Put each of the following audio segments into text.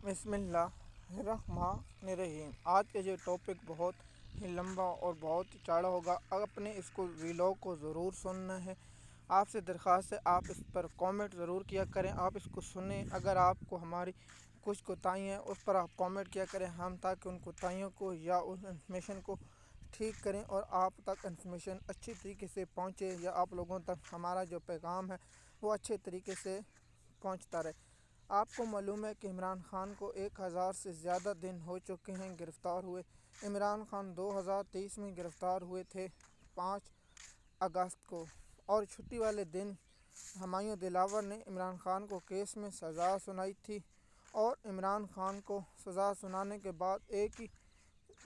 بسم اللہ الرحمن الرحیم۔ آج کا جو ٹاپک بہت ہی لمبا اور بہت ہی چوڑا ہوگا، اپنے اس کو ویلاگ کو ضرور سننا ہے۔ آپ سے درخواست ہے آپ اس پر کامنٹ ضرور کیا کریں، آپ اس کو سنیں۔ اگر آپ کو ہماری کچھ کوتاہیاں ہیں اس پر آپ کامنٹ کیا کریں، ہم تاکہ ان کوتاہیوں کو یا اس انفارمیشن کو ٹھیک کریں اور آپ تک انفارمیشن اچھی طریقے سے پہنچے، یا آپ لوگوں تک ہمارا جو پیغام ہے وہ اچھے طریقے سے پہنچتا رہے۔ آپ کو معلوم ہے کہ عمران خان کو 1000 سے زیادہ دن ہو چکے ہیں گرفتار ہوئے۔ عمران خان 2023 میں گرفتار ہوئے تھے 5 اگست کو، اور چھٹی والے دن ہمایوں دلاور نے عمران خان کو کیس میں سزا سنائی تھی، اور عمران خان کو سزا سنانے کے بعد ایک ہی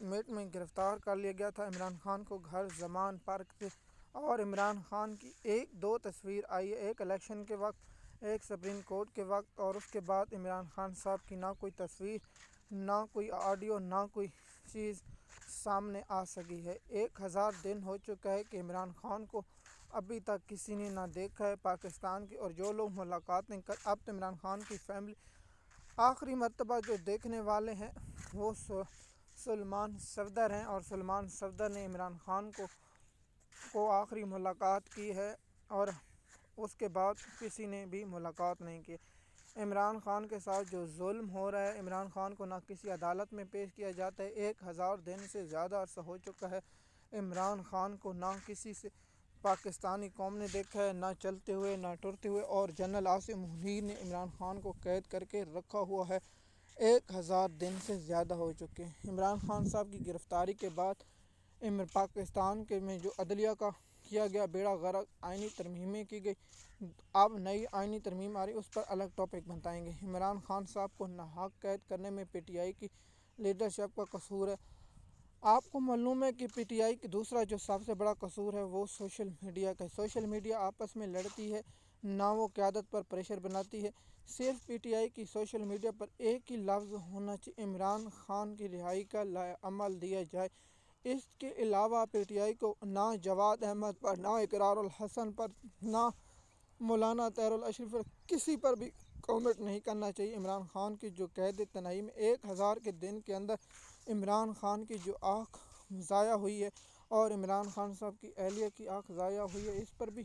منٹ میں گرفتار کر لیا گیا تھا۔ عمران خان کو گھر زمان پارک سے، اور عمران خان کی دو تصویر آئی ہے، ایک الیکشن کے وقت، ایک سپریم کورٹ کے وقت، اور اس کے بعد عمران خان صاحب کی نہ کوئی تصویر، نہ کوئی آڈیو، نہ کوئی چیز سامنے آ سکی ہے۔ 1000 دن ہو چکا ہے کہ عمران خان کو ابھی تک کسی نے نہ دیکھا ہے پاکستان کی، اور جو لوگ ملاقاتیں اب تو عمران خان کی فیملی آخری مرتبہ جو دیکھنے والے ہیں وہ سلمان صفدر ہیں، اور سلمان صفدر نے عمران خان کو آخری ملاقات کی ہے، اور اس کے بعد کسی نے بھی ملاقات نہیں کی۔ عمران خان کے ساتھ جو ظلم ہو رہا ہے، عمران خان کو نہ کسی عدالت میں پیش کیا جاتا ہے، 1000 دن سے زیادہ عرصہ ہو چکا ہے۔ عمران خان کو نہ کسی سے پاکستانی قوم نے دیکھا ہے، نہ چلتے ہوئے نہ ٹرتے ہوئے، اور جنرل عاصم منیر نے عمران خان کو قید کر کے رکھا ہوا ہے۔ 1000 دن سے زیادہ ہو چکے ہیں۔ عمران خان صاحب کی گرفتاری کے بعد پاکستان کے میں جو عدلیہ کا کیا گیا بیڑا غرق، آئینی ترمیمیں کی گئی، اب نئی آئینی ترمیم آ رہی، اس پر الگ ٹاپک بتائیں گے۔ عمران خان صاحب کو ناحق قید کرنے میں پی ٹی آئی کی لیڈرشپ کا قصور ہے۔ آپ کو معلوم ہے کہ پی ٹی آئی کی دوسرا جو سب سے بڑا قصور ہے وہ سوشل میڈیا کا ہے۔ سوشل میڈیا آپس میں لڑتی ہے، نہ وہ قیادت پر پریشر بناتی ہے۔ صرف پی ٹی آئی کی سوشل میڈیا پر ایک ہی لفظ ہونا چاہیے، عمران خان کی رہائی کا عمل دیا جائے۔ اس کے علاوہ پی ٹی آئی کو نہ جواد احمد پر، نہ اقرار الحسن پر، نہ مولانا طاہر الاشرفی پر، کسی پر بھی کامنٹ نہیں کرنا چاہیے۔ عمران خان کی جو قید تنہائی میں 1000 کے دن کے اندر عمران خان کی جو آنکھ ضائع ہوئی ہے، اور عمران خان صاحب کی اہلیہ کی آنکھ ضائع ہوئی ہے، اس پر بھی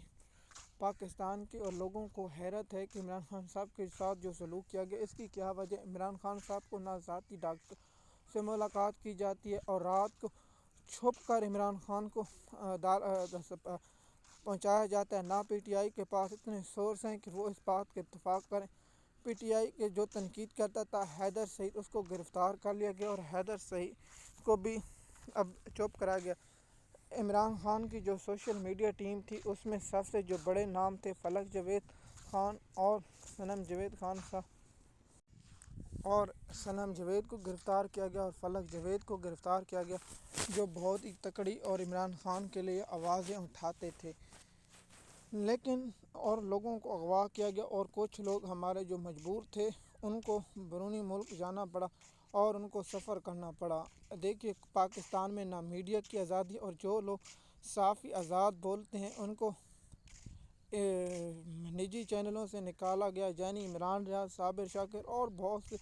پاکستان کے اور لوگوں کو حیرت ہے کہ عمران خان صاحب کے ساتھ جو سلوک کیا گیا اس کی کیا وجہ۔ عمران خان صاحب کو نہ ذاتی ڈاکٹر سے ملاقات کی جاتی ہے، اور رات کو چھپ کر عمران خان کو پہنچایا جاتا ہے، نہ پی ٹی آئی کے پاس اتنے سورس ہیں کہ وہ اس بات کے اتفاق کریں۔ پی ٹی آئی کے جو تنقید کرتا تھا حیدر سعید، اس کو گرفتار کر لیا گیا، اور حیدر سعید کو بھی اب چپ کرایا گیا۔ عمران خان کی جو سوشل میڈیا ٹیم تھی اس میں سب سے جو بڑے نام تھے فلک جاوید خان اور صنم جاوید خان صاحب، اور صنم جاوید کو گرفتار کیا گیا اور فلک جاوید کو گرفتار کیا گیا، جو بہت ہی تکڑی اور عمران خان کے لیے آوازیں اٹھاتے تھے، لیکن اور لوگوں کو اغوا کیا گیا، اور کچھ لوگ ہمارے جو مجبور تھے ان کو بیرونی ملک جانا پڑا اور ان کو سفر کرنا پڑا۔ دیکھیے پاکستان میں نہ میڈیا کی آزادی، اور جو لوگ صحافی آزاد بولتے ہیں ان کو نجی چینلوں سے نکالا گیا، یعنی عمران ریاض، صابر شاکر اور بہت سے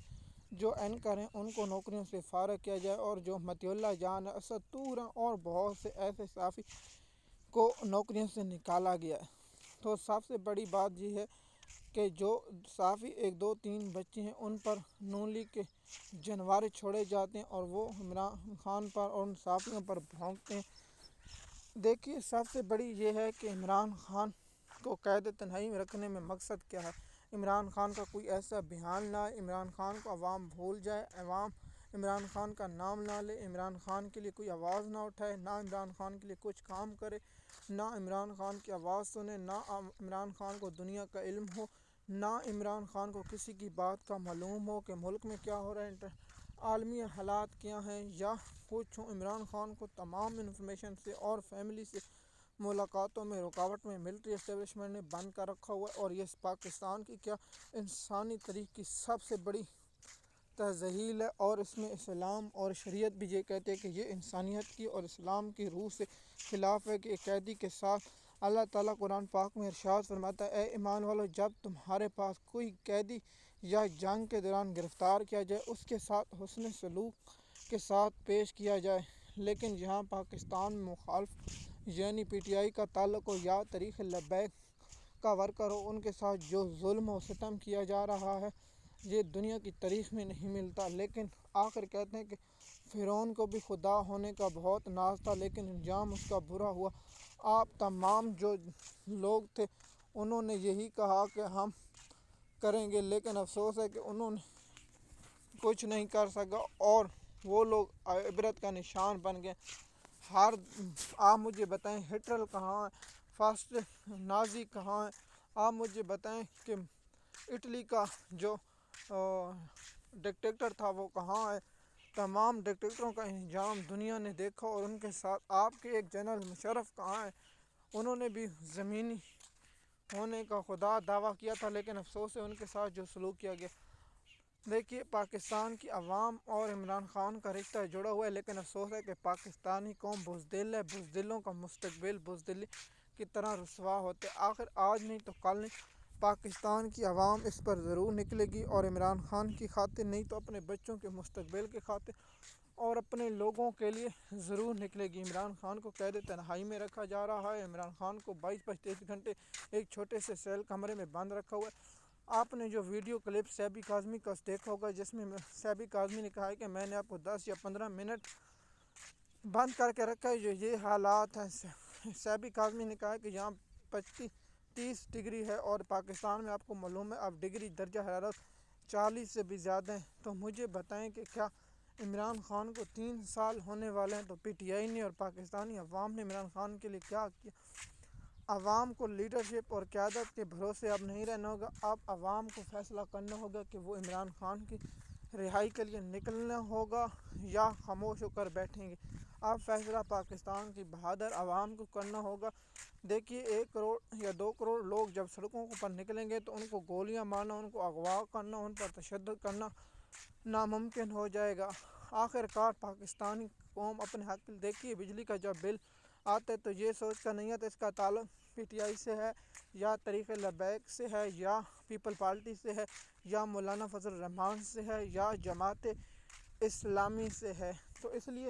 جو اینکر ہیں ان کو نوکریوں سے فارغ کیا جائے، اور جو مطیع اللہ جان، اسد طور ہیں اور بہت سے ایسے صحافی کو نوکریوں سے نکالا گیا ہے۔ تو سب سے بڑی بات یہ ہے کہ جو صحافی 1 2 3 بچے ہیں ان پر نون لیگ کے جنورے چھوڑے جاتے ہیں، اور وہ عمران خان پر اور ان صحافیوں پر بھونکتے ہیں۔ دیکھیے سب سے بڑی یہ ہے کہ عمران خان کو قید تنہائی میں رکھنے میں مقصد کیا ہے۔ عمران خان کا کوئی ایسا بیان نہ آئے، عمران خان کو عوام بھول جائے، عوام عمران خان کا نام نہ لے، عمران خان کے لیے کوئی آواز نہ اٹھائے، نہ عمران خان کے لیے کچھ کام کرے، نہ عمران خان کی آواز سنے، نہ عمران خان کو دنیا کا علم ہو، نہ عمران خان کو کسی کی بات کا معلوم ہو کہ ملک میں کیا ہو رہا ہے، عالمی حالات کیا ہیں یا کچھ ہو۔ عمران خان کو تمام انفارمیشن سے اور فیملی سے ملاقاتوں میں رکاوٹ میں ملٹری اسٹیبلشمنٹ نے بند کر رکھا ہوا ہے، اور یہ پاکستان کی کیا انسانی تاریخ کی سب سے بڑی تذلیل ہے، اور اس میں اسلام اور شریعت بھی یہ کہتے ہیں کہ یہ انسانیت کی اور اسلام کی روح سے خلاف ہے کہ ایک قیدی کے ساتھ اللہ تعالیٰ قرآن پاک میں ارشاد فرماتا ہے، اے ایمان والو، جب تمہارے پاس کوئی قیدی یا جنگ کے دوران گرفتار کیا جائے، اس کے ساتھ حسن سلوک کے ساتھ پیش کیا جائے۔ لیکن جہاں پاکستان میں مخالف یعنی پی ٹی آئی کا تعلق ہو یا تحریک لبیک کا ورکر ہو، ان کے ساتھ جو ظلم و ستم کیا جا رہا ہے یہ دنیا کی تاریخ میں نہیں ملتا۔ لیکن آخر کہتے ہیں کہ فرعون کو بھی خدا ہونے کا بہت ناز تھا، لیکن انجام اس کا برا ہوا۔ آپ تمام جو لوگ تھے انہوں نے یہی کہا کہ ہم کریں گے، لیکن افسوس ہے کہ انہوں نے کچھ نہیں کر سکا اور وہ لوگ عبرت کا نشان بن گئے۔ آپ مجھے بتائیں ہٹلر کہاں ہے، فاسٹ نازی کہاں ہے؟ آپ مجھے بتائیں کہ اٹلی کا جو ڈکٹیٹر تھا وہ کہاں ہے؟ تمام ڈکٹیٹروں کا انجام دنیا نے دیکھا، اور ان کے ساتھ آپ کے ایک جنرل مشرف کہاں ہے؟ انہوں نے بھی زمینی ہونے کا خدا دعویٰ کیا تھا، لیکن افسوس ہے ان کے ساتھ جو سلوک کیا گیا۔ دیکھیے پاکستان کی عوام اور عمران خان کا رشتہ جڑا ہوا ہے، لیکن افسوس ہے کہ پاکستانی قوم بزدل ہے، بزدلوں کا مستقبل بزدلی کی طرح رسوا ہوتے۔ آخر آج نہیں تو کل نہیں پاکستان کی عوام اس پر ضرور نکلے گی، اور عمران خان کی خاطر نہیں تو اپنے بچوں کے مستقبل کی خاطر اور اپنے لوگوں کے لیے ضرور نکلے گی۔ عمران خان کو قید تنہائی میں رکھا جا رہا ہے، عمران خان کو 22-23 گھنٹے ایک چھوٹے سے سیل کمرے میں بند رکھا ہوا ہے۔ آپ نے جو ویڈیو کلپ سیبی کاظمی کا دیکھا ہوگا، جس میں سیبی کاظمی نے کہا ہے کہ میں نے آپ کو 10 یا 15 منٹ بند کر کے رکھا ہے، جو یہ حالات ہیں۔ سیبی کاظمی نے کہا ہے کہ یہاں 30 ڈگری ہے، اور پاکستان میں آپ کو معلوم ہے اب ڈگری درجہ حرارت 40 سے بھی زیادہ ہیں۔ تو مجھے بتائیں کہ کیا عمران خان کو 3 سال ہونے والے ہیں، تو پی ٹی آئی نے اور پاکستانی عوام نے عمران خان کے لیے کیا کیا؟ عوام کو لیڈرشپ اور قیادت کے بھروسے اب نہیں رہنا ہوگا، اب عوام کو فیصلہ کرنا ہوگا کہ وہ عمران خان کی رہائی کے لیے نکلنا ہوگا یا خاموش ہو کر بیٹھیں گے۔ اب فیصلہ پاکستان کی بہادر عوام کو کرنا ہوگا۔ دیکھیے 1 کروڑ یا 2 کروڑ لوگ جب سڑکوں پر نکلیں گے تو ان کو گولیاں مارنا، ان کو اغوا کرنا، ان پر تشدد کرنا ناممکن ہو جائے گا۔ آخر کار پاکستانی قوم اپنے حق، دیکھیے بجلی کا جب بل آتا ہے تو یہ سوچ کر نہیں آتا اس کا تعلق پی ٹی آئی سے ہے یا تحریک لبیک سے ہے یا پیپل پارٹی سے ہے یا مولانا فضل الرحمان سے ہے یا جماعت اسلامی سے ہے۔ تو اس لیے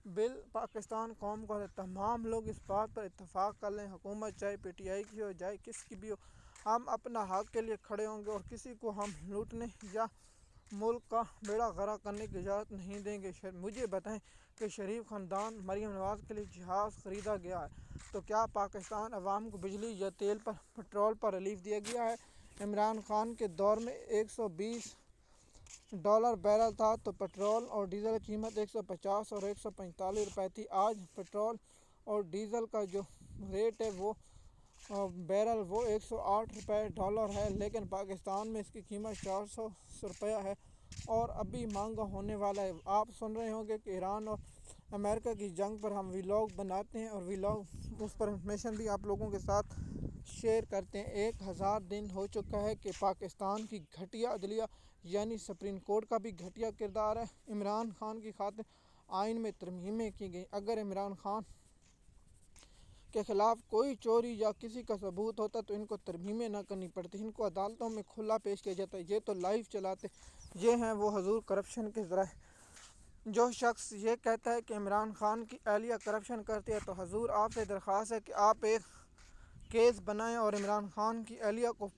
بل پاکستان قوم کو تمام لوگ اس بات پر اتفاق کر لیں، حکومت چاہے پی ٹی آئی کی ہو چاہے کس کی بھی ہو، ہم اپنا حق کے لیے کھڑے ہوں گے اور کسی کو ہم لوٹنے یا ملک کا بیڑا غرق کرنے کی اجازت نہیں دیں گے۔ مجھے بتائیں کہ شریف خاندان مریم نواز کے لیے جہاز خریدا گیا ہے، تو کیا پاکستان عوام کو بجلی یا تیل پر پٹرول پر ریلیف دیا گیا ہے؟ عمران خان کے دور میں $120 بیرل تھا، تو پٹرول اور ڈیزل کی قیمت 150 اور 145 روپے تھی۔ آج پٹرول اور ڈیزل کا جو ریٹ ہے وہ بیرل وہ $108 ہے، لیکن پاکستان میں اس کی قیمت 400 روپیہ ہے اور ابھی مہنگا ہونے والا ہے۔ آپ سن رہے ہوں گے کہ ایران اور امریکہ کی جنگ پر ہم ویلاگ بناتے ہیں اور ویلاگ اس پر انفارمیشن بھی آپ لوگوں کے ساتھ شیئر کرتے ہیں۔ 1000 دن ہو چکا ہے کہ پاکستان کی گھٹیا عدلیہ یعنی سپریم کورٹ کا بھی گھٹیا کردار ہے۔ عمران خان کی خاطر آئین میں ترمیمیں کی گئیں۔ اگر عمران خان کے خلاف کوئی چوری یا کسی کا ثبوت ہوتا تو ان کو ترمیمیں نہ کرنی پڑتی، ان کو عدالتوں میں کھلا پیش کیا جاتا ہے۔ یہ تو لائیو چلاتے، یہ ہیں وہ حضور کرپشن کے ذرائع۔ جو شخص یہ کہتا ہے کہ عمران خان کی اہلیہ کرپشن کرتی ہے، تو حضور آپ سے درخواست ہے کہ آپ ایک کیس بنائیں اور عمران خان کی اہلیہ کو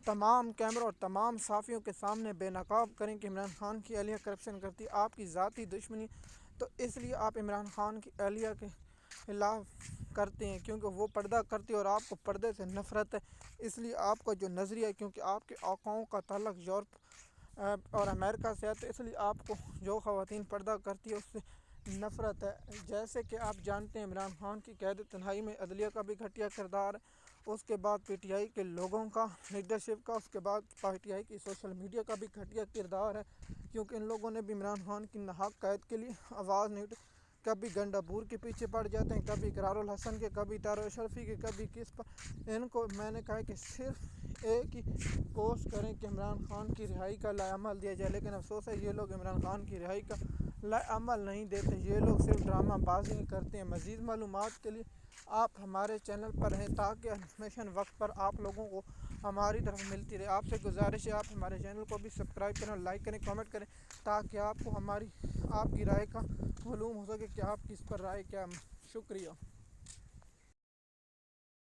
تمام کیمروں اور تمام صحافیوں کے سامنے بے نقاب کریں کہ عمران خان کی اہلیہ کرپشن کرتی ہے۔ آپ کی ذاتی دشمنی تو اس لیے آپ عمران خان کی اہلیہ کے خلاف کرتے ہیں کیونکہ وہ پردہ کرتی ہے اور آپ کو پردے سے نفرت ہے، اس لیے آپ کا جو نظریہ ہے، کیونکہ آپ کے آقاؤں کا تعلق یورپ اور امریکہ سے ہے، تو اس لیے آپ کو جو خواتین پردہ کرتی ہے اس سے نفرت ہے۔ جیسے کہ آپ جانتے ہیں عمران خان کی قید تنہائی میں عدلیہ کا بھی گھٹیا کردار ہے، اس کے بعد پی ٹی آئی کے لوگوں کا لیڈرشپ کا، اس کے بعد پی ٹی آئی کی سوشل میڈیا کا بھی گھٹیا کردار ہے، کیونکہ ان لوگوں نے بھی عمران خان کی ناحق قید کے لیے آواز نہیں اٹھائی۔ کبھی گنڈا پور کے پیچھے پڑ جاتے ہیں، کبھی اقرار الحسن کے، کبھی طارق اشرفی کے، کبھی کس پر۔ ان کو میں نے کہا کہ صرف ایک ہی پوسٹ کریں کہ عمران خان کی رہائی کا لائحہ دیا جائے، لیکن افسوس ہے یہ لوگ عمران خان کی رہائی کا لائحہ نہیں دیتے، یہ لوگ صرف ڈرامہ بازی کرتے ہیں۔ مزید معلومات کے لیے آپ ہمارے چینل پر ہیں تاکہ انفارمیشن وقت پر آپ لوگوں کو ہماری طرف ملتی رہے۔ آپ سے گزارش ہے آپ ہمارے چینل کو بھی سبسکرائب کریں اور لائک کریں، کامنٹ کریں، تاکہ آپ کو آپ کی رائے کا معلوم ہو سکے کہ آپ کس پر رائے کیا۔ شکریہ۔